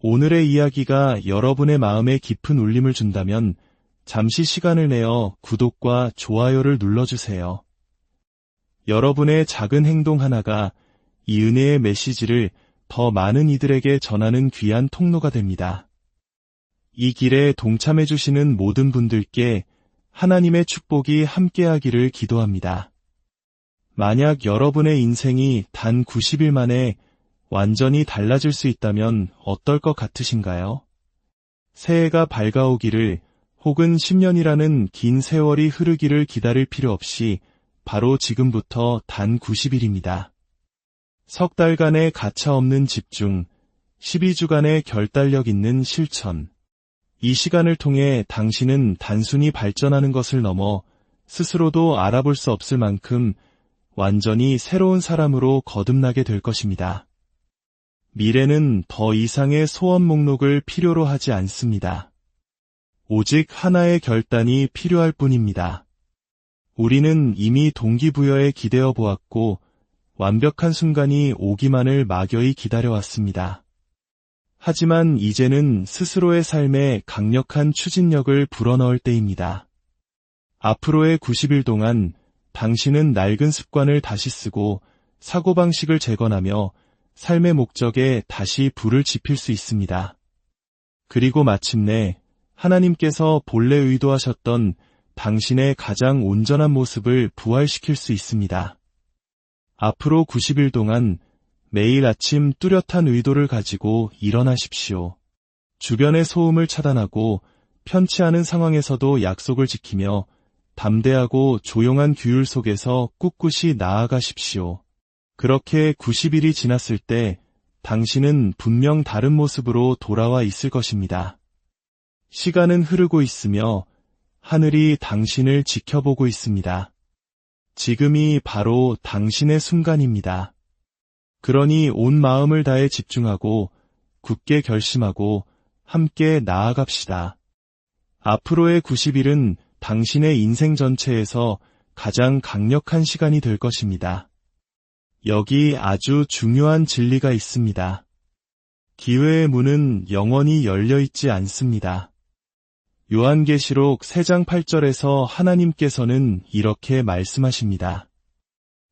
오늘의 이야기가 여러분의 마음에 깊은 울림을 준다면 잠시 시간을 내어 구독과 좋아요를 눌러주세요. 여러분의 작은 행동 하나가 이 은혜의 메시지를 더 많은 이들에게 전하는 귀한 통로가 됩니다. 이 길에 동참해주시는 모든 분들께 하나님의 축복이 함께하기를 기도합니다. 만약 여러분의 인생이 단 90일 만에 완전히 달라질 수 있다면 어떨 것 같으신가요? 새해가 밝아오기를 혹은 10년이라는 긴 세월이 흐르기를 기다릴 필요 없이 바로 지금부터 단 90일입니다. 석 달간의 가차없는 집중, 12주간의 결단력 있는 실천. 이 시간을 통해 당신은 단순히 발전하는 것을 넘어 스스로도 알아볼 수 없을 만큼 완전히 새로운 사람으로 거듭나게 될 것입니다. 미래는 더 이상의 소원 목록을 필요로 하지 않습니다. 오직 하나의 결단이 필요할 뿐입니다. 우리는 이미 동기부여에 기대어 보았고 완벽한 순간이 오기만을 막연히 기다려왔습니다. 하지만 이제는 스스로의 삶에 강력한 추진력을 불어넣을 때입니다. 앞으로의 90일 동안 당신은 낡은 습관을 다시 쓰고 사고방식을 재건하며 삶의 목적에 다시 불을 지필 수 있습니다. 그리고 마침내 하나님께서 본래 의도하셨던 당신의 가장 온전한 모습을 부활시킬 수 있습니다. 앞으로 90일 동안 매일 아침 뚜렷한 의도를 가지고 일어나십시오. 주변의 소음을 차단하고 편치 않은 상황에서도 약속을 지키며 담대하고 조용한 규율 속에서 꿋꿋이 나아가십시오. 그렇게 90일이 지났을 때 당신은 분명 다른 모습으로 돌아와 있을 것입니다. 시간은 흐르고 있으며 하늘이 당신을 지켜보고 있습니다. 지금이 바로 당신의 순간입니다. 그러니 온 마음을 다해 집중하고 굳게 결심하고 함께 나아갑시다. 앞으로의 90일은 당신의 인생 전체에서 가장 강력한 시간이 될 것입니다. 여기 아주 중요한 진리가 있습니다. 기회의 문은 영원히 열려 있지 않습니다. 요한계시록 3장 8절에서 하나님께서는 이렇게 말씀하십니다.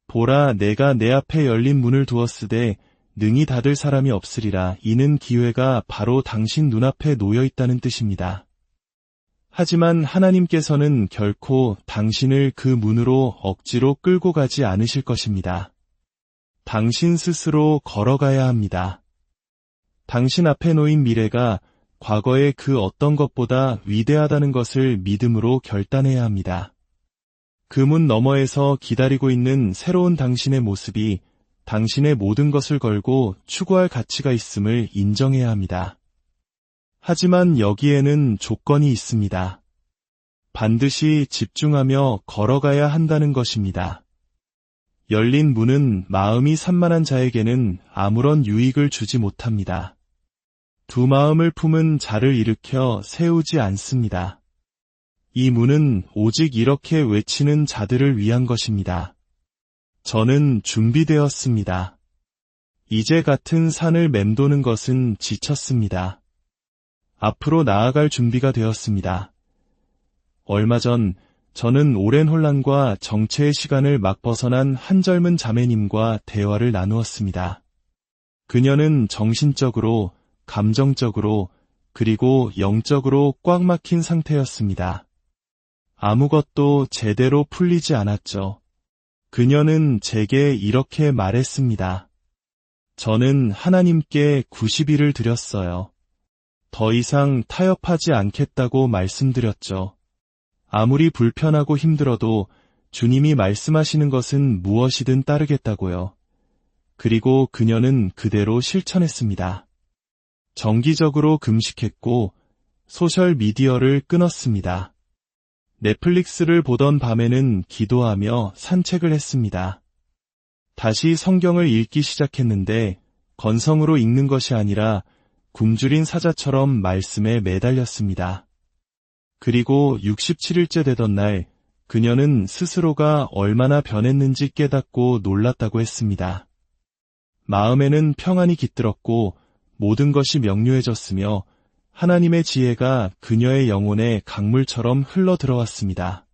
보라, 내가 내 앞에 열린 문을 두었으되 능히 닫을 사람이 없으리라. 이는 기회가 바로 당신 눈앞에 놓여 있다는 뜻입니다. 하지만 하나님께서는 결코 당신을 그 문으로 억지로 끌고 가지 않으실 것입니다. 당신 스스로 걸어가야 합니다. 당신 앞에 놓인 미래가 과거의 그 어떤 것보다 위대하다는 것을 믿음으로 결단해야 합니다. 그 문 너머에서 기다리고 있는 새로운 당신의 모습이 당신의 모든 것을 걸고 추구할 가치가 있음을 인정해야 합니다. 하지만 여기에는 조건이 있습니다. 반드시 집중하며 걸어가야 한다는 것입니다. 열린 문은 마음이 산만한 자에게는 아무런 유익을 주지 못합니다. 두 마음을 품은 자를 일으켜 세우지 않습니다. 이 문은 오직 이렇게 외치는 자들을 위한 것입니다. 저는 준비되었습니다. 이제 같은 산을 맴도는 것은 지쳤습니다. 앞으로 나아갈 준비가 되었습니다. 얼마 전 저는 오랜 혼란과 정체의 시간을 막 벗어난 한 젊은 자매님과 대화를 나누었습니다. 그녀는 정신적으로, 감정적으로, 그리고 영적으로 꽉 막힌 상태였습니다. 아무것도 제대로 풀리지 않았죠. 그녀는 제게 이렇게 말했습니다. 저는 하나님께 90일을 드렸어요. 더 이상 타협하지 않겠다고 말씀드렸죠. 아무리 불편하고 힘들어도 주님이 말씀하시는 것은 무엇이든 따르겠다고요. 그리고 그녀는 그대로 실천했습니다. 정기적으로 금식했고 소셜미디어를 끊었습니다. 넷플릭스를 보던 밤에는 기도하며 산책을 했습니다. 다시 성경을 읽기 시작했는데 건성으로 읽는 것이 아니라 굶주린 사자처럼 말씀에 매달렸습니다. 그리고 67일째 되던 날 그녀는 스스로가 얼마나 변했는지 깨닫고 놀랐다고 했습니다. 마음에는 평안이 깃들었고 모든 것이 명료해졌으며 하나님의 지혜가 그녀의 영혼에 강물처럼 흘러 들어왔습니다.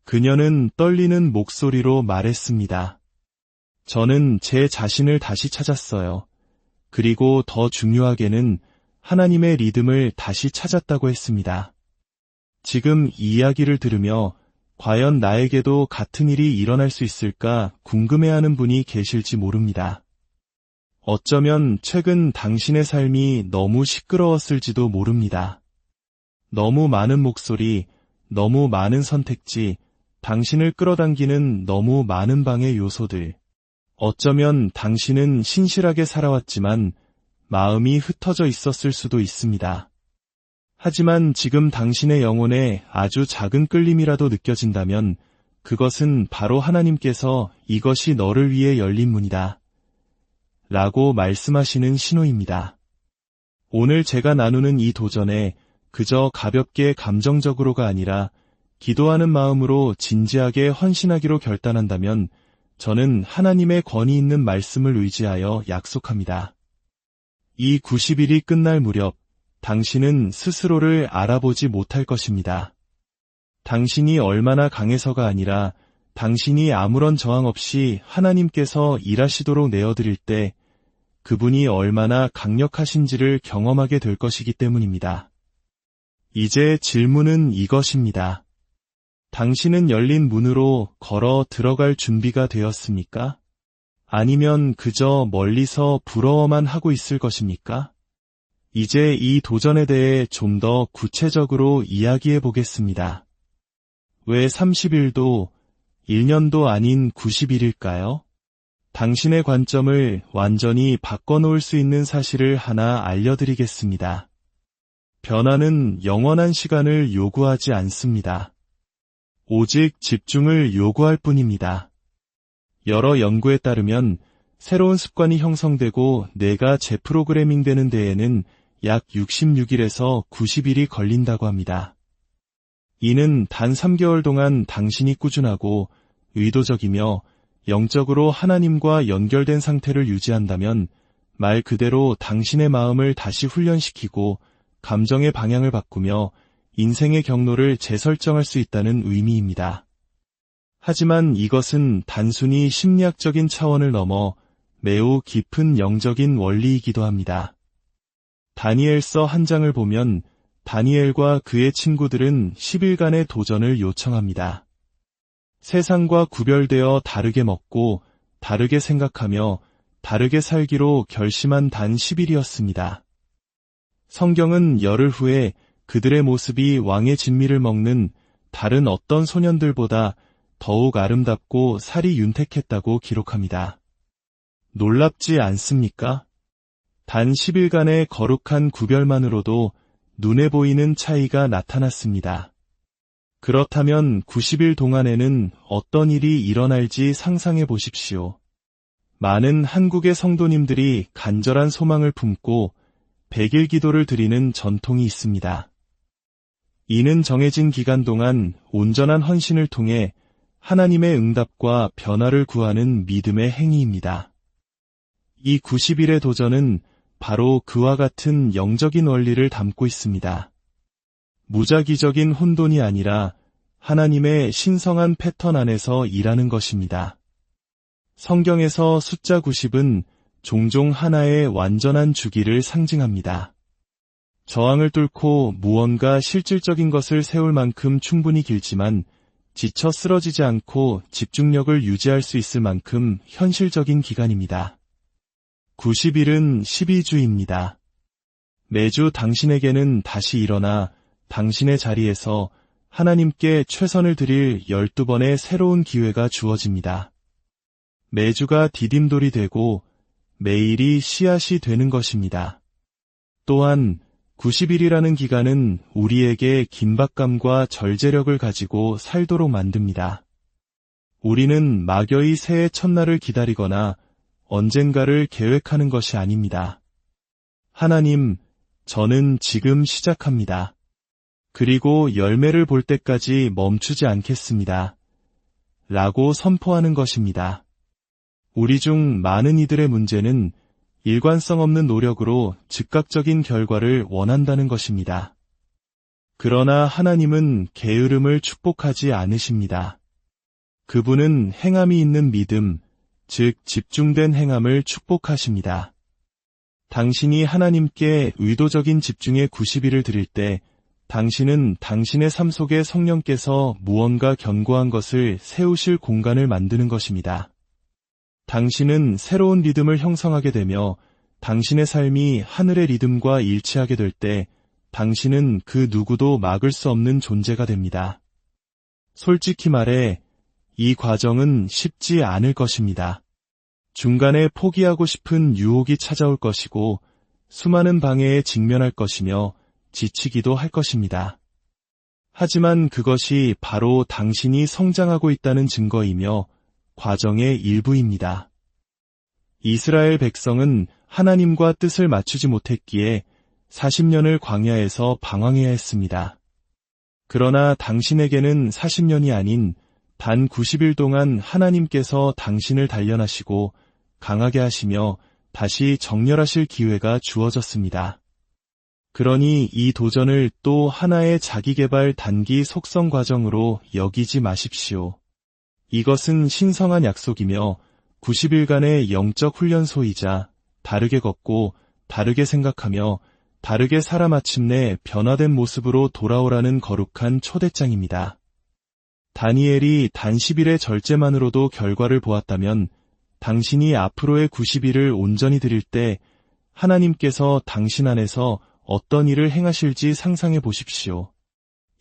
그녀는 떨리는 목소리로 말했습니다. 저는 제 자신을 다시 찾았어요. 그리고 더 중요하게는 하나님의 리듬을 다시 찾았다고 했습니다. 지금 이 이야기를 들으며 과연 나에게도 같은 일이 일어날 수 있을까 궁금해하는 분이 계실지 모릅니다. 어쩌면 최근 당신의 삶이 너무 시끄러웠을지도 모릅니다. 너무 많은 목소리, 너무 많은 선택지, 당신을 끌어당기는 너무 많은 방해 요소들. 어쩌면 당신은 신실하게 살아왔지만 마음이 흩어져 있었을 수도 있습니다. 하지만 지금 당신의 영혼에 아주 작은 끌림이라도 느껴진다면 그것은 바로 하나님께서 이것이 너를 위해 열린 문이다 라고 말씀하시는 신호입니다. 오늘 제가 나누는 이 도전에 그저 가볍게 감정적으로가 아니라 기도하는 마음으로 진지하게 헌신하기로 결단한다면 저는 하나님의 권위 있는 말씀을 의지하여 약속합니다. 이 90일이 끝날 무렵 당신은 스스로를 알아보지 못할 것입니다. 당신이 얼마나 강해서가 아니라 당신이 아무런 저항 없이 하나님께서 일하시도록 내어드릴 때 그분이 얼마나 강력하신지를 경험하게 될 것이기 때문입니다. 이제 질문은 이것입니다. 당신은 열린 문으로 걸어 들어갈 준비가 되었습니까? 아니면 그저 멀리서 부러워만 하고 있을 것입니까? 이제 이 도전에 대해 좀 더 구체적으로 이야기해 보겠습니다. 왜 30일도 1년도 아닌 90일일까요? 당신의 관점을 완전히 바꿔놓을 수 있는 사실을 하나 알려드리겠습니다. 변화는 영원한 시간을 요구하지 않습니다. 오직 집중을 요구할 뿐입니다. 여러 연구에 따르면 새로운 습관이 형성되고 뇌가 재프로그래밍 되는 데에는 약 66일에서 90일이 걸린다고 합니다. 이는 단 3개월 동안 당신이 꾸준하고 의도적이며 영적으로 하나님과 연결된 상태를 유지한다면 말 그대로 당신의 마음을 다시 훈련시키고 감정의 방향을 바꾸며 인생의 경로를 재설정할 수 있다는 의미입니다. 하지만 이것은 단순히 심리학적인 차원을 넘어 매우 깊은 영적인 원리이기도 합니다. 다니엘서 한 장을 보면 다니엘과 그의 친구들은 10일간의 도전을 요청합니다. 세상과 구별되어 다르게 먹고 다르게 생각하며 다르게 살기로 결심한 단 10일이었습니다. 성경은 열흘 후에 그들의 모습이 왕의 진미를 먹는 다른 어떤 소년들보다 더욱 아름답고 살이 윤택했다고 기록합니다. 놀랍지 않습니까? 단 10일간의 거룩한 구별만으로도 눈에 보이는 차이가 나타났습니다. 그렇다면 90일 동안에는 어떤 일이 일어날지 상상해 보십시오. 많은 한국의 성도님들이 간절한 소망을 품고 100일 기도를 드리는 전통이 있습니다. 이는 정해진 기간 동안 온전한 헌신을 통해 하나님의 응답과 변화를 구하는 믿음의 행위입니다. 이 90일의 도전은 바로 그와 같은 영적인 원리를 담고 있습니다. 무작위적인 혼돈이 아니라 하나님의 신성한 패턴 안에서 일하는 것입니다. 성경에서 숫자 90은 종종 하나의 완전한 주기를 상징합니다. 저항을 뚫고 무언가 실질적인 것을 세울 만큼 충분히 길지만 지쳐 쓰러지지 않고 집중력을 유지할 수 있을 만큼 현실적인 기간입니다. 90일은 12주입니다. 매주 당신에게는 다시 일어나 당신의 자리에서 하나님께 최선을 드릴 12번의 새로운 기회가 주어집니다. 매주가 디딤돌이 되고 매일이 씨앗이 되는 것입니다. 또한 90일이라는 기간은 우리에게 긴박감과 절제력을 가지고 살도록 만듭니다. 우리는 막연히 새해 첫날을 기다리거나 언젠가를 계획하는 것이 아닙니다. 하나님, 저는 지금 시작합니다. 그리고 열매를 볼 때까지 멈추지 않겠습니다. 라고 선포하는 것입니다. 우리 중 많은 이들의 문제는 일관성 없는 노력으로 즉각적인 결과를 원한다는 것입니다. 그러나 하나님은 게으름을 축복하지 않으십니다. 그분은 행함이 있는 믿음, 즉 집중된 행함을 축복하십니다. 당신이 하나님께 의도적인 집중의 90일을 드릴 때 당신은 당신의 삶 속에 성령께서 무언가 견고한 것을 세우실 공간을 만드는 것입니다. 당신은 새로운 리듬을 형성하게 되며 당신의 삶이 하늘의 리듬과 일치하게 될 때 당신은 그 누구도 막을 수 없는 존재가 됩니다. 솔직히 말해 이 과정은 쉽지 않을 것입니다. 중간에 포기하고 싶은 유혹이 찾아올 것이고 수많은 방해에 직면할 것이며 지치기도 할 것입니다. 하지만 그것이 바로 당신이 성장하고 있다는 증거이며 과정의 일부입니다. 이스라엘 백성은 하나님과 뜻을 맞추지 못했기에 40년을 광야에서 방황해야 했습니다. 그러나 당신에게는 40년이 아닌 단 90일 동안 하나님께서 당신을 단련하시고 강하게 하시며 다시 정렬하실 기회가 주어졌습니다. 그러니 이 도전을 또 하나의 자기개발 단기 속성 과정으로 여기지 마십시오. 이것은 신성한 약속이며 90일간의 영적 훈련소이자 다르게 걷고 다르게 생각하며 다르게 살아 마침내 변화된 모습으로 돌아오라는 거룩한 초대장입니다. 다니엘이 단 10일의 절제만으로도 결과를 보았다면 당신이 앞으로의 90일을 온전히 드릴 때 하나님께서 당신 안에서 어떤 일을 행하실지 상상해 보십시오.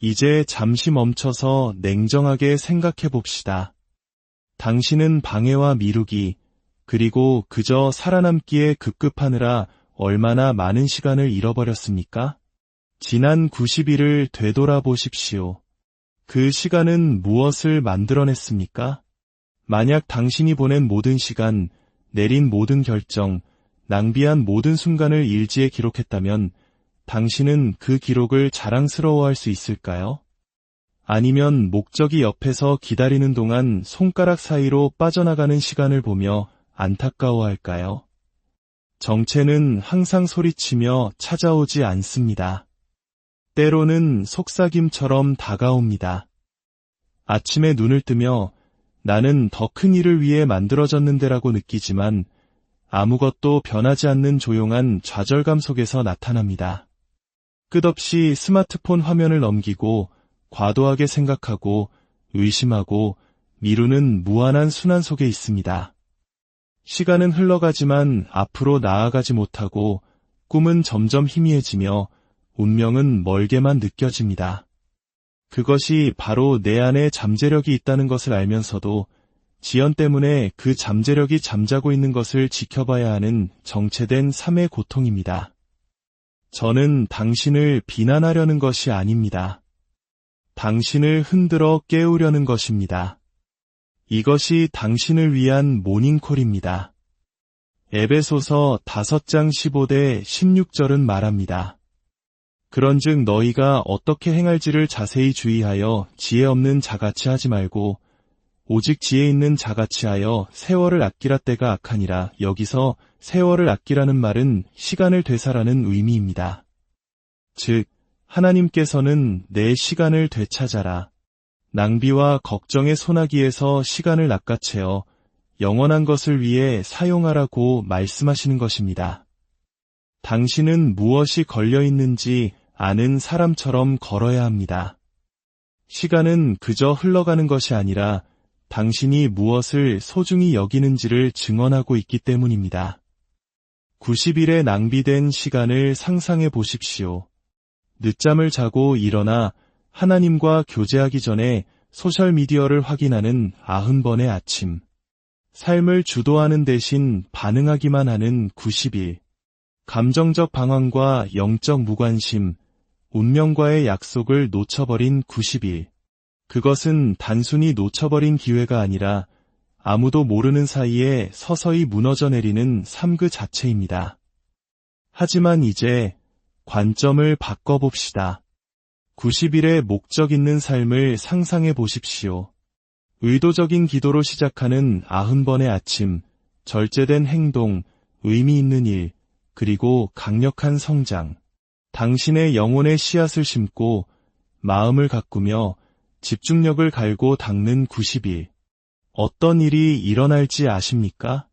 이제 잠시 멈춰서 냉정하게 생각해 봅시다. 당신은 방해와 미루기, 그리고 그저 살아남기에 급급하느라 얼마나 많은 시간을 잃어버렸습니까? 지난 90일을 되돌아보십시오. 그 시간은 무엇을 만들어냈습니까? 만약 당신이 보낸 모든 시간, 내린 모든 결정, 낭비한 모든 순간을 일지에 기록했다면 당신은 그 기록을 자랑스러워할 수 있을까요? 아니면 목적이 옆에서 기다리는 동안 손가락 사이로 빠져나가는 시간을 보며 안타까워할까요? 정체는 항상 소리치며 찾아오지 않습니다. 때로는 속삭임처럼 다가옵니다. 아침에 눈을 뜨며 나는 더 큰 일을 위해 만들어졌는데라고 느끼지만 아무것도 변하지 않는 조용한 좌절감 속에서 나타납니다. 끝없이 스마트폰 화면을 넘기고 과도하게 생각하고 의심하고 미루는 무한한 순환 속에 있습니다. 시간은 흘러가지만 앞으로 나아가지 못하고 꿈은 점점 희미해지며 운명은 멀게만 느껴집니다. 그것이 바로 내 안에 잠재력이 있다는 것을 알면서도 지연 때문에 그 잠재력이 잠자고 있는 것을 지켜봐야 하는 정체된 삶의 고통입니다. 저는 당신을 비난하려는 것이 아닙니다. 당신을 흔들어 깨우려는 것입니다. 이것이 당신을 위한 모닝콜입니다. 에베소서 5장 15대 16절은 말합니다. 그런즉 너희가 어떻게 행할지를 자세히 주의하여 지혜 없는 자같이 하지 말고 오직 지혜 있는 자같이 하여 세월을 아끼라 때가 악하니라. 여기서 세월을 아끼라는 말은 시간을 되살아는 의미입니다. 즉 하나님께서는 내 시간을 되찾아라. 낭비와 걱정의 소나기에서 시간을 낚아채어 영원한 것을 위해 사용하라고 말씀하시는 것입니다. 당신은 무엇이 걸려있는지 아는 사람처럼 걸어야 합니다. 시간은 그저 흘러가는 것이 아니라 당신이 무엇을 소중히 여기는지를 증언하고 있기 때문입니다. 90일의 낭비된 시간을 상상해 보십시오. 늦잠을 자고 일어나 하나님과 교제하기 전에 소셜미디어를 확인하는 90번의 아침. 삶을 주도하는 대신 반응하기만 하는 90일. 감정적 방황과 영적 무관심, 운명과의 약속을 놓쳐버린 90일. 그것은 단순히 놓쳐버린 기회가 아니라 아무도 모르는 사이에 서서히 무너져 내리는 삶 그 자체입니다. 하지만 이제 관점을 바꿔봅시다. 90일의 목적 있는 삶을 상상해 보십시오. 의도적인 기도로 시작하는 90번의 아침, 절제된 행동, 의미 있는 일, 그리고 강력한 성장. 당신의 영혼의 씨앗을 심고 마음을 가꾸며 집중력을 갈고 닦는 90일. 어떤 일이 일어날지 아십니까?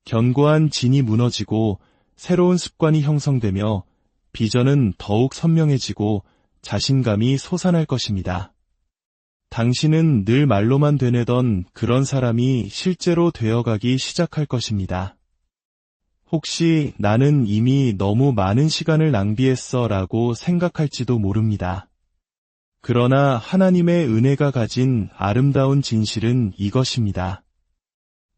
견고한 진이 무너지고 새로운 습관이 형성되며 비전은 더욱 선명해지고 자신감이 솟아날 것입니다. 당신은 늘 말로만 되뇌던 그런 사람이 실제로 되어가기 시작할 것입니다. 혹시 나는 이미 너무 많은 시간을 낭비했어 라고 생각할지도 모릅니다. 그러나 하나님의 은혜가 가진 아름다운 진실은 이것입니다.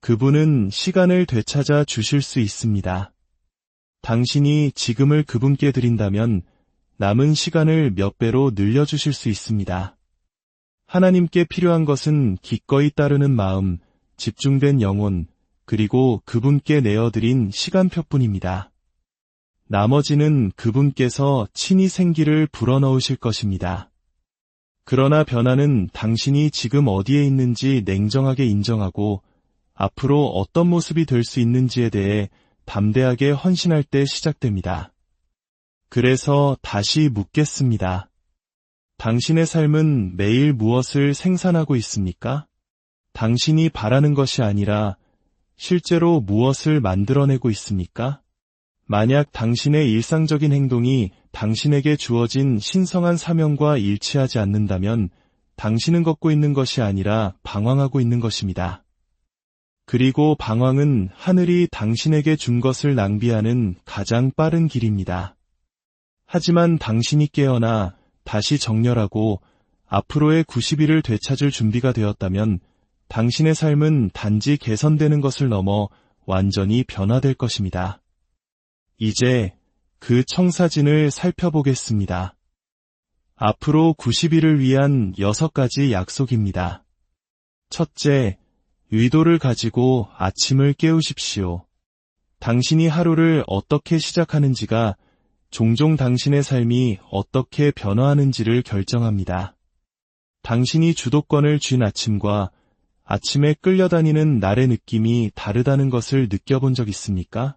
그분은 시간을 되찾아 주실 수 있습니다. 당신이 지금을 그분께 드린다면 남은 시간을 몇 배로 늘려주실 수 있습니다. 하나님께 필요한 것은 기꺼이 따르는 마음, 집중된 영혼, 그리고 그분께 내어드린 시간표뿐입니다. 나머지는 그분께서 친히 생기를 불어넣으실 것입니다. 그러나 변화는 당신이 지금 어디에 있는지 냉정하게 인정하고 앞으로 어떤 모습이 될 수 있는지에 대해 담대하게 헌신할 때 시작됩니다. 그래서 다시 묻겠습니다. 당신의 삶은 매일 무엇을 생산하고 있습니까? 당신이 바라는 것이 아니라 실제로 무엇을 만들어내고 있습니까? 만약 당신의 일상적인 행동이 당신에게 주어진 신성한 사명과 일치하지 않는다면 당신은 걷고 있는 것이 아니라 방황하고 있는 것입니다. 그리고 방황은 하늘이 당신에게 준 것을 낭비하는 가장 빠른 길입니다. 하지만 당신이 깨어나 다시 정렬하고 앞으로의 90일을 되찾을 준비가 되었다면 당신의 삶은 단지 개선되는 것을 넘어 완전히 변화될 것입니다. 이제 그 청사진을 살펴보겠습니다. 앞으로 90일을 위한 6가지 약속입니다. 첫째, 의도를 가지고 아침을 깨우십시오. 당신이 하루를 어떻게 시작하는지가 종종 당신의 삶이 어떻게 변화하는지를 결정합니다. 당신이 주도권을 쥔 아침과 아침에 끌려다니는 날의 느낌이 다르다는 것을 느껴본 적 있습니까?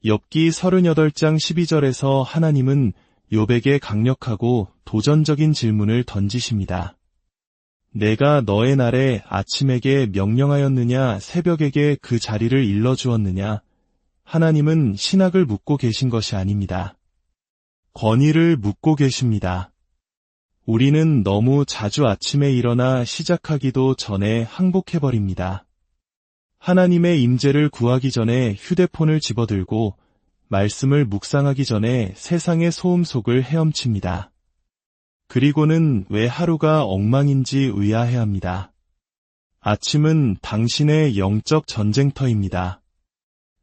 욥기 38장 12절에서 하나님은 욥에게 강력하고 도전적인 질문을 던지십니다. 내가 너의 날에 아침에게 명령하였느냐 새벽에게 그 자리를 일러주었느냐? 하나님은 신학을 묻고 계신 것이 아닙니다. 권위를 묻고 계십니다. 우리는 너무 자주 아침에 일어나 시작하기도 전에 항복해버립니다. 하나님의 임재를 구하기 전에 휴대폰을 집어들고 말씀을 묵상하기 전에 세상의 소음 속을 헤엄칩니다. 그리고는 왜 하루가 엉망인지 의아해합니다. 아침은 당신의 영적 전쟁터입니다.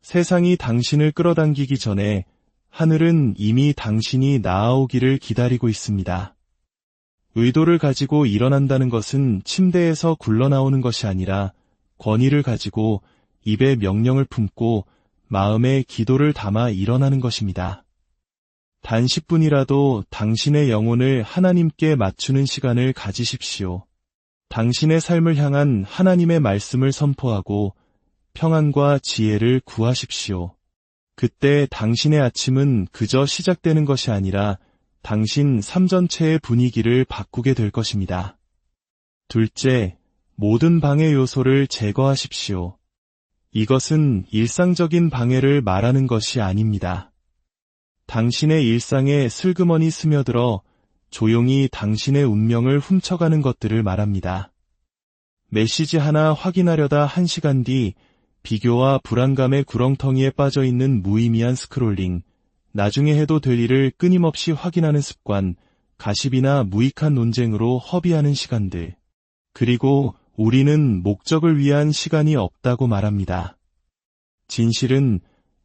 세상이 당신을 끌어당기기 전에 하늘은 이미 당신이 나아오기를 기다리고 있습니다. 의도를 가지고 일어난다는 것은 침대에서 굴러나오는 것이 아니라 권위를 가지고 입에 명령을 품고 마음에 기도를 담아 일어나는 것입니다. 단 10분이라도 당신의 영혼을 하나님께 맞추는 시간을 가지십시오. 당신의 삶을 향한 하나님의 말씀을 선포하고 평안과 지혜를 구하십시오. 그때 당신의 아침은 그저 시작되는 것이 아니라 당신 삶 전체의 분위기를 바꾸게 될 것입니다. 둘째, 모든 방해 요소를 제거하십시오. 이것은 일상적인 방해를 말하는 것이 아닙니다. 당신의 일상에 슬그머니 스며들어 조용히 당신의 운명을 훔쳐가는 것들을 말합니다. 메시지 하나 확인하려다 1시간 뒤 비교와 불안감의 구렁텅이에 빠져있는 무의미한 스크롤링, 나중에 해도 될 일을 끊임없이 확인하는 습관, 가십이나 무익한 논쟁으로 허비하는 시간들. 그리고 우리는 목적을 위한 시간이 없다고 말합니다. 진실은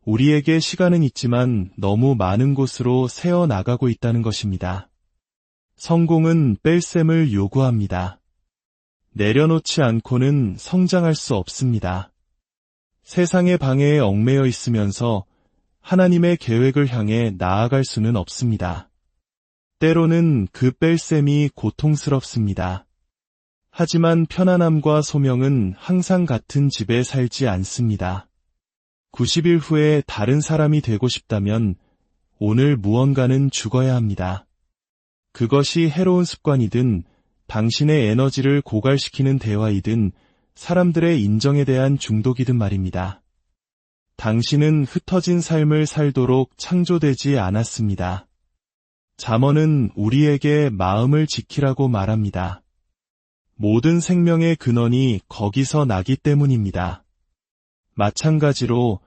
우리에게 시간은 있지만 너무 많은 곳으로 새어 나가고 있다는 것입니다. 성공은 뺄셈을 요구합니다. 내려놓지 않고는 성장할 수 없습니다. 세상의 방해에 얽매여 있으면서 하나님의 계획을 향해 나아갈 수는 없습니다. 때로는 그 뺄셈이 고통스럽습니다. 하지만 편안함과 소명은 항상 같은 집에 살지 않습니다. 90일 후에 다른 사람이 되고 싶다면 오늘 무언가는 죽어야 합니다. 그것이 해로운 습관이든 당신의 에너지를 고갈시키는 대화이든 사람들의 인정에 대한 중독이든 말입니다. 당신은 흩어진 삶을 살도록 창조되지 않았습니다. 잠언은 우리에게 마음을 지키라고 말합니다. 모든 생명의 근원이 거기서 나기 때문입니다. 마찬가지로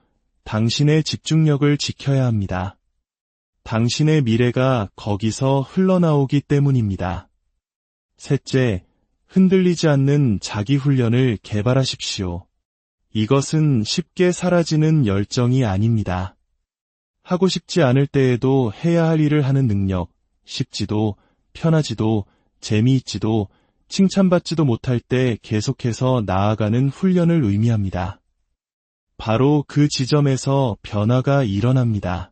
당신의 집중력을 지켜야 합니다. 당신의 미래가 거기서 흘러나오기 때문입니다. 셋째, 흔들리지 않는 자기 훈련을 개발하십시오. 이것은 쉽게 사라지는 열정이 아닙니다. 하고 싶지 않을 때에도 해야 할 일을 하는 능력, 쉽지도, 편하지도, 재미있지도, 칭찬받지도 못할 때 계속해서 나아가는 훈련을 의미합니다. 바로 그 지점에서 변화가 일어납니다.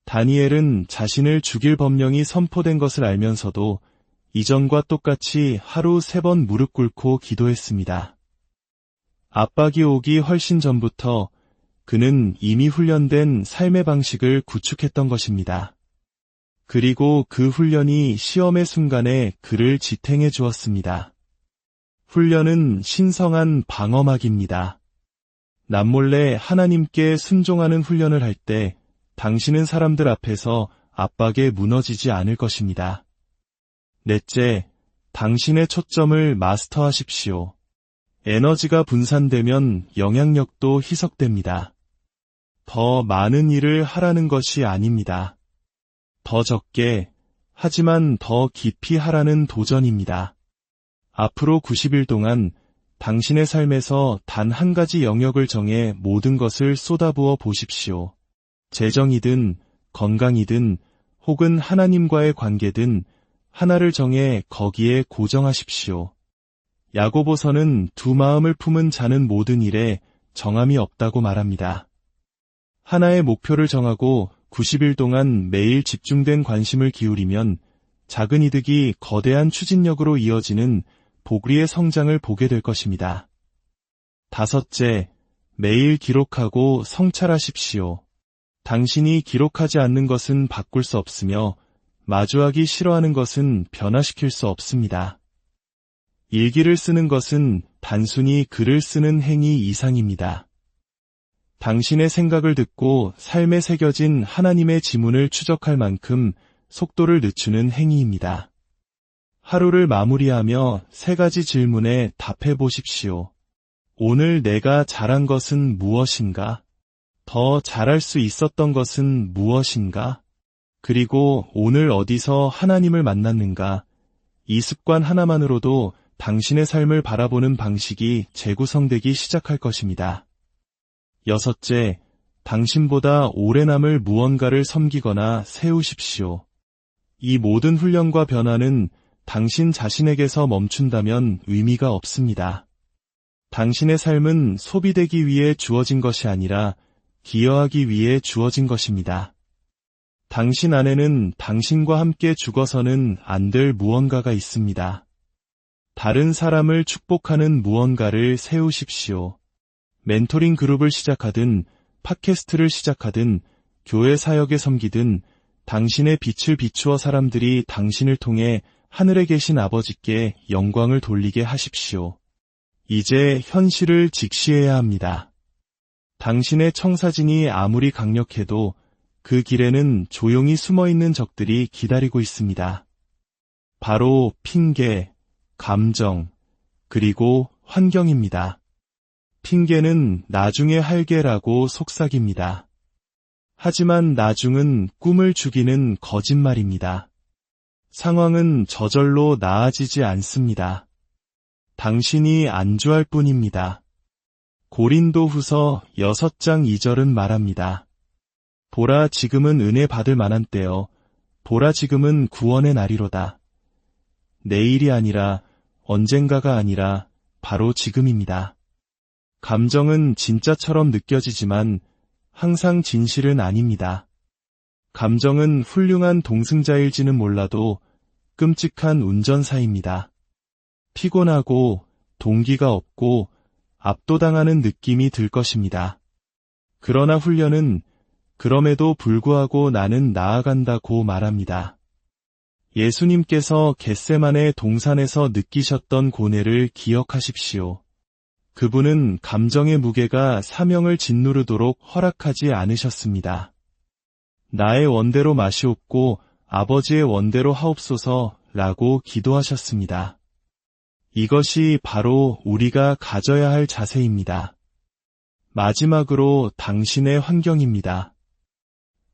다니엘은 자신을 죽일 법령이 선포된 것을 알면서도 이전과 똑같이 하루 3번 무릎 꿇고 기도했습니다. 압박이 오기 훨씬 전부터 그는 이미 훈련된 삶의 방식을 구축했던 것입니다. 그리고 그 훈련이 시험의 순간에 그를 지탱해 주었습니다. 훈련은 신성한 방어막입니다. 남몰래 하나님께 순종하는 훈련을 할 때 당신은 사람들 앞에서 압박에 무너지지 않을 것입니다. 넷째, 당신의 초점을 마스터하십시오. 에너지가 분산되면 영향력도 희석됩니다. 더 많은 일을 하라는 것이 아닙니다. 더 적게, 하지만 더 깊이 하라는 도전입니다. 앞으로 90일 동안 당신의 삶에서 단 한 가지 영역을 정해 모든 것을 쏟아부어 보십시오. 재정이든 건강이든 혹은 하나님과의 관계든 하나를 정해 거기에 고정하십시오. 야고보서는 두 마음을 품은 자는 모든 일에 정함이 없다고 말합니다. 하나의 목표를 정하고 90일 동안 매일 집중된 관심을 기울이면 작은 이득이 거대한 추진력으로 이어지는 보그리의 성장을 보게 될 것입니다. 다섯째, 매일 기록하고 성찰하십시오. 당신이 기록하지 않는 것은 바꿀 수 없으며 마주하기 싫어하는 것은 변화시킬 수 없습니다. 일기를 쓰는 것은 단순히 글을 쓰는 행위 이상입니다. 당신의 생각을 듣고 삶에 새겨진 하나님의 지문을 추적할 만큼 속도를 늦추는 행위입니다. 하루를 마무리하며 3가지 질문에 답해 보십시오. 오늘 내가 잘한 것은 무엇인가? 더 잘할 수 있었던 것은 무엇인가? 그리고 오늘 어디서 하나님을 만났는가? 이 습관 하나만으로도 당신의 삶을 바라보는 방식이 재구성되기 시작할 것입니다. 여섯째, 당신보다 오래 남을 무언가를 섬기거나 세우십시오. 이 모든 훈련과 변화는 당신 자신에게서 멈춘다면 의미가 없습니다. 당신의 삶은 소비되기 위해 주어진 것이 아니라 기여하기 위해 주어진 것입니다. 당신 안에는 당신과 함께 죽어서는 안 될 무언가가 있습니다. 다른 사람을 축복하는 무언가를 세우십시오. 멘토링 그룹을 시작하든 팟캐스트를 시작하든 교회 사역에 섬기든 당신의 빛을 비추어 사람들이 당신을 통해 하늘에 계신 아버지께 영광을 돌리게 하십시오. 이제 현실을 직시해야 합니다. 당신의 청사진이 아무리 강력해도 그 길에는 조용히 숨어있는 적들이 기다리고 있습니다. 바로 핑계, 감정, 그리고 환경입니다. 핑계는 나중에 할게라고 속삭입니다. 하지만 나중은 꿈을 죽이는 거짓말입니다. 상황은 저절로 나아지지 않습니다. 당신이 안주할 뿐입니다. 고린도후서 6장 2절은 말합니다. 보라 지금은 은혜 받을 만한 때요. 보라 지금은 구원의 날이로다. 내일이 아니라 언젠가가 아니라 바로 지금입니다. 감정은 진짜처럼 느껴지지만 항상 진실은 아닙니다. 감정은 훌륭한 동승자일지는 몰라도 끔찍한 운전사입니다. 피곤하고 동기가 없고 압도당하는 느낌이 들 것입니다. 그러나 훈련은 그럼에도 불구하고 나는 나아간다고 말합니다. 예수님께서 겟세마네 동산에서 느끼셨던 고뇌를 기억하십시오. 그분은 감정의 무게가 사명을 짓누르도록 허락하지 않으셨습니다. 나의 원대로 마시옵고 아버지의 원대로 하옵소서 라고 기도하셨습니다. 이것이 바로 우리가 가져야 할 자세입니다. 마지막으로 당신의 환경입니다.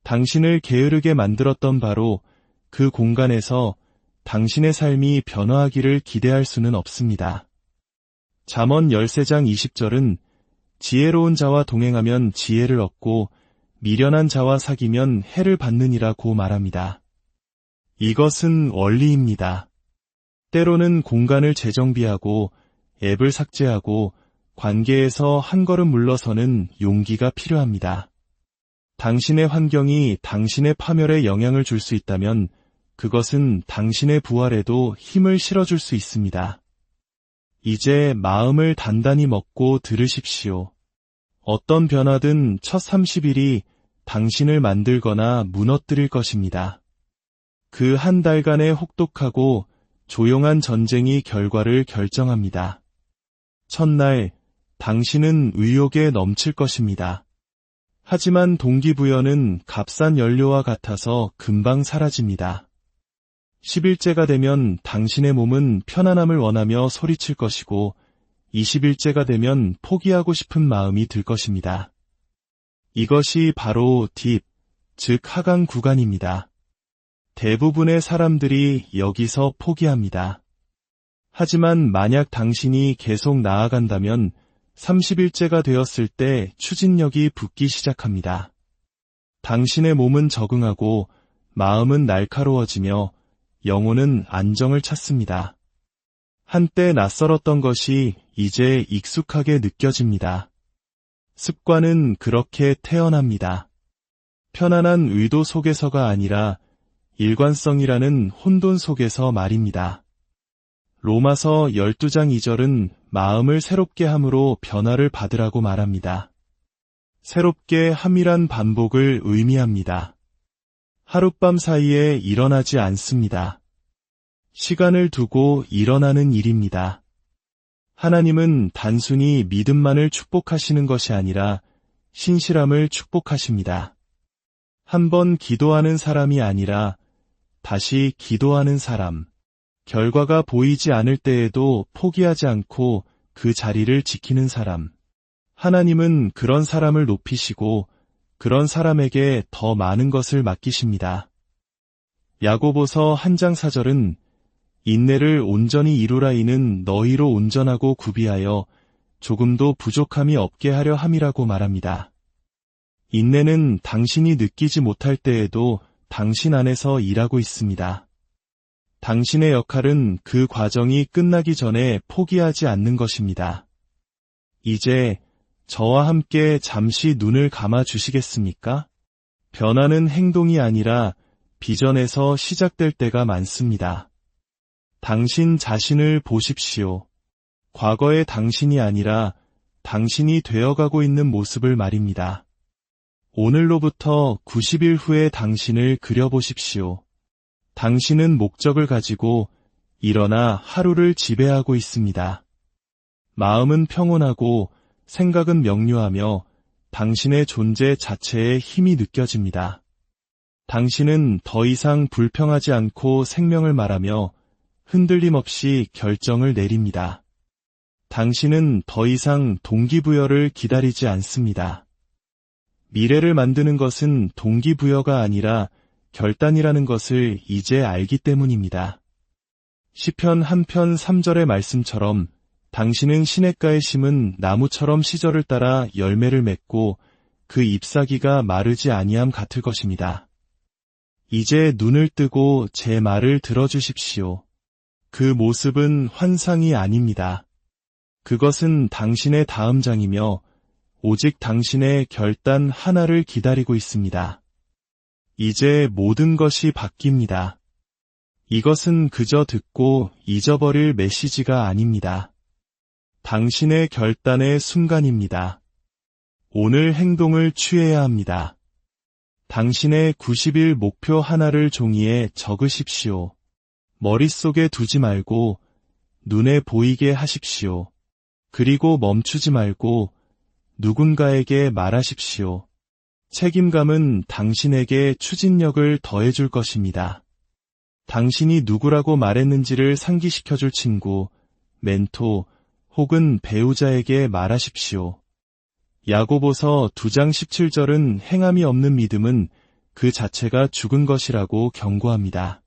당신을 게으르게 만들었던 바로 그 공간에서 당신의 삶이 변화하기를 기대할 수는 없습니다. 잠언 13장 20절은 지혜로운 자와 동행하면 지혜를 얻고 미련한 자와 사귀면 해를 받느니라고 말합니다. 이것은 원리입니다. 때로는 공간을 재정비하고 앱을 삭제하고 관계에서 한 걸음 물러서는 용기가 필요합니다. 당신의 환경이 당신의 파멸에 영향을 줄 수 있다면 그것은 당신의 부활에도 힘을 실어줄 수 있습니다. 이제 마음을 단단히 먹고 들으십시오. 어떤 변화든 첫 30일이 당신을 만들거나 무너뜨릴 것입니다. 그 한 달간의 혹독하고 조용한 전쟁이 결과를 결정합니다. 첫날, 당신은 의욕에 넘칠 것입니다. 하지만 동기부여는 값싼 연료와 같아서 금방 사라집니다. 10일째가 되면 당신의 몸은 편안함을 원하며 소리칠 것이고 20일째가 되면 포기하고 싶은 마음이 들 것입니다. 이것이 바로 딥, 즉 하강 구간입니다. 대부분의 사람들이 여기서 포기합니다. 하지만 만약 당신이 계속 나아간다면 30일째가 되었을 때 추진력이 붙기 시작합니다. 당신의 몸은 적응하고 마음은 날카로워지며 영혼은 안정을 찾습니다. 한때 낯설었던 것이 이제 익숙하게 느껴집니다. 습관은 그렇게 태어납니다. 편안한 의도 속에서가 아니라 일관성이라는 혼돈 속에서 말입니다. 로마서 12장 2절은 마음을 새롭게 함으로 변화를 받으라고 말합니다. 새롭게 함이란 반복을 의미합니다. 하룻밤 사이에 일어나지 않습니다. 시간을 두고 일어나는 일입니다. 하나님은 단순히 믿음만을 축복하시는 것이 아니라 신실함을 축복하십니다. 한번 기도하는 사람이 아니라 다시 기도하는 사람, 결과가 보이지 않을 때에도 포기하지 않고 그 자리를 지키는 사람. 하나님은 그런 사람을 높이시고 그런 사람에게 더 많은 것을 맡기십니다. 야고보서 1장 4절은 인내를 온전히 이루라 이는 너희로 온전하고 구비하여 조금도 부족함이 없게 하려 함이라고 말합니다. 인내는 당신이 느끼지 못할 때에도 당신 안에서 일하고 있습니다. 당신의 역할은 그 과정이 끝나기 전에 포기하지 않는 것입니다. 이제 저와 함께 잠시 눈을 감아 주시겠습니까? 변화는 행동이 아니라 비전에서 시작될 때가 많습니다. 당신 자신을 보십시오. 과거의 당신이 아니라 당신이 되어가고 있는 모습을 말입니다. 오늘로부터 90일 후의 당신을 그려보십시오. 당신은 목적을 가지고 일어나 하루를 지배하고 있습니다. 마음은 평온하고 생각은 명료하며 당신의 존재 자체에 힘이 느껴집니다. 당신은 더 이상 불평하지 않고 생명을 말하며 흔들림 없이 결정을 내립니다. 당신은 더 이상 동기부여를 기다리지 않습니다. 미래를 만드는 것은 동기부여가 아니라 결단이라는 것을 이제 알기 때문입니다. 시편 1편 3절의 말씀처럼 당신은 시냇가에 심은 나무처럼 시절을 따라 열매를 맺고 그 잎사귀가 마르지 아니함 같을 것입니다. 이제 눈을 뜨고 제 말을 들어주십시오. 그 모습은 환상이 아닙니다. 그것은 당신의 다음 장이며 오직 당신의 결단 하나를 기다리고 있습니다. 이제 모든 것이 바뀝니다. 이것은 그저 듣고 잊어버릴 메시지가 아닙니다. 당신의 결단의 순간입니다. 오늘 행동을 취해야 합니다. 당신의 90일 목표 하나를 종이에 적으십시오. 머릿속에 두지 말고 눈에 보이게 하십시오. 그리고 멈추지 말고 누군가에게 말하십시오. 책임감은 당신에게 추진력을 더해줄 것입니다. 당신이 누구라고 말했는지를 상기시켜줄 친구, 멘토 혹은 배우자에게 말하십시오. 야고보서 2장 17절은 행함이 없는 믿음은 그 자체가 죽은 것이라고 경고합니다.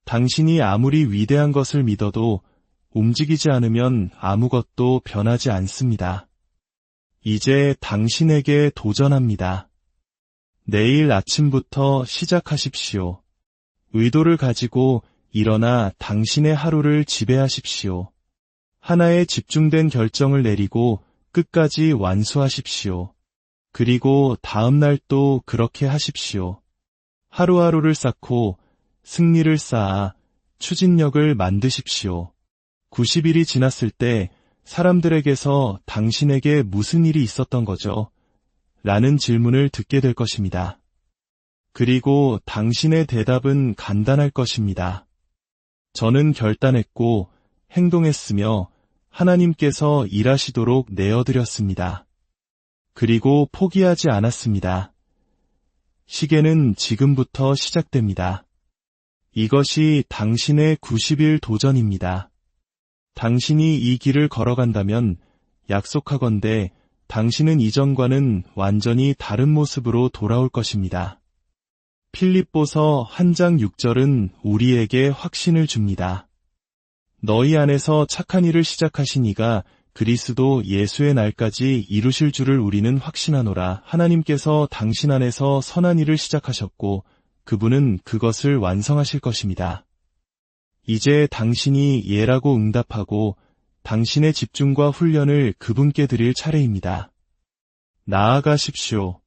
당신이 아무리 위대한 것을 믿어도 움직이지 않으면 아무것도 변하지 않습니다. 이제 당신에게 도전합니다. 내일 아침부터 시작하십시오. 의도를 가지고 일어나 당신의 하루를 지배하십시오. 하나의 집중된 결정을 내리고 끝까지 완수하십시오. 그리고 다음 날 또 그렇게 하십시오. 하루하루를 쌓고 승리를 쌓아 추진력을 만드십시오. 90일이 지났을 때 사람들에게서 당신에게 무슨 일이 있었던 거죠? 라는 질문을 듣게 될 것입니다. 그리고 당신의 대답은 간단할 것입니다. 저는 결단했고 행동했으며 하나님께서 일하시도록 내어드렸습니다. 그리고 포기하지 않았습니다. 시계는 지금부터 시작됩니다. 이것이 당신의 90일 도전입니다. 당신이 이 길을 걸어간다면 약속하건대 당신은 이전과는 완전히 다른 모습으로 돌아올 것입니다. 필립보서 1장 6절은 우리에게 확신을 줍니다. 너희 안에서 착한 일을 시작하신 이가 그리스도 예수의 날까지 이루실 줄을 우리는 확신하노라. 하나님께서 당신 안에서 선한 일을 시작하셨고 그분은 그것을 완성하실 것입니다. 이제 당신이 예라고 응답하고 당신의 집중과 훈련을 그분께 드릴 차례입니다. 나아가십시오.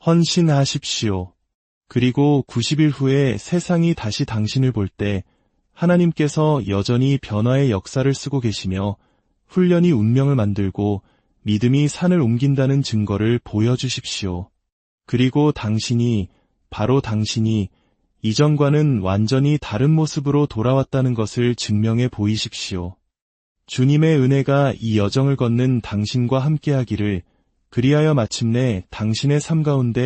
헌신하십시오. 그리고 90일 후에 세상이 다시 당신을 볼 때 하나님께서 여전히 변화의 역사를 쓰고 계시며 훈련이 운명을 만들고 믿음이 산을 옮긴다는 증거를 보여주십시오. 그리고 당신이, 바로 당신이 이전과는 완전히 다른 모습으로 돌아왔다는 것을 증명해 보이십시오. 주님의 은혜가 이 여정을 걷는 당신과 함께하기를, 그리하여 마침내 당신의 삶 가운데